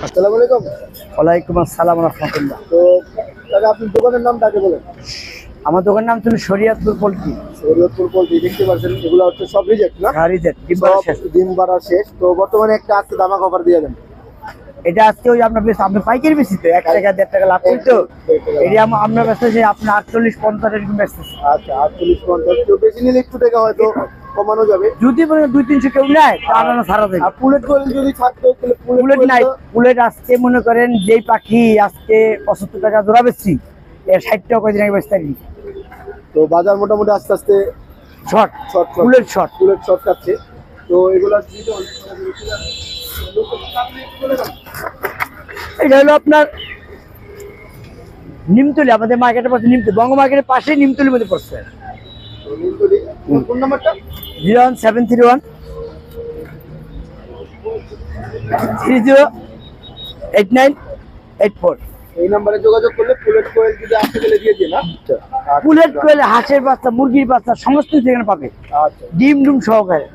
আসসালামু আলাইকুম। ওয়ালাইকুম আসসালাম রহমতুল্লাহ। তো দাদা আপনার দোকানের নামটাকে বলেন। আমার দোকানের নাম ছিল শরিয়তপুর পোল্ট্রি। শরীয়তপুর পোল্ট্রি দেখতে পাচ্ছেন, এগুলো হচ্ছে সব রিজেক্ট না? রিজেক্ট ডিম পাড়া শেষ। ডিম পাড়া শেষ। তো বর্তমানে একটা আজকে দামা কভার দিয়ে দেন। এটা আজকে ওই আপনার বেশ আপনি পাইকারি বেশি তো 1 টাকা 1.5 টাকা লাভ করি তো এটা আপনার ব্যস্ত যে আপনার 48-50 এরকম ব্যস্ত। আচ্ছা 48-50, কেউ বেশি নিলে একটু টাকা হয়তো কমানো যাবে। যদি মনে 200-300 কেউ নেয় তাহলে ছাড়া দেবে। আর পুলেট কোয়েল যদি থাকতো তাহলে পুলেট নাই। পুলেট আজকে মনে করেন যেই পাখি আজকে 75 টাকা জোড়া বেচছি, এর 60 টাকা কয়দিন আগে বেচতে পারি। তো বাজার মোটামুটি আস্তে আস্তে short short pollute short pollute short কাটছে। তো এগুলা এটা হলো আপনার নিমতলি, আমাদের মার্কেটের পাশে নিমতলি, বঙ্গ মার্কেটের পাশে নিমতলির মধ্যে পড়ছে। কোন নাম্বারটা? 01731 308984। এই নাম্বারে যোগাযোগ করলে পুলেট কোয়েল যদি আসতে গেলে দিয়ে দিন। পুলেট কোয়েল, হাঁসের বাচ্চা, মুরগির বাচ্চা সমস্ত কিছু এখানে পাবে, আচ্ছা ডিম ডুম সহকারে।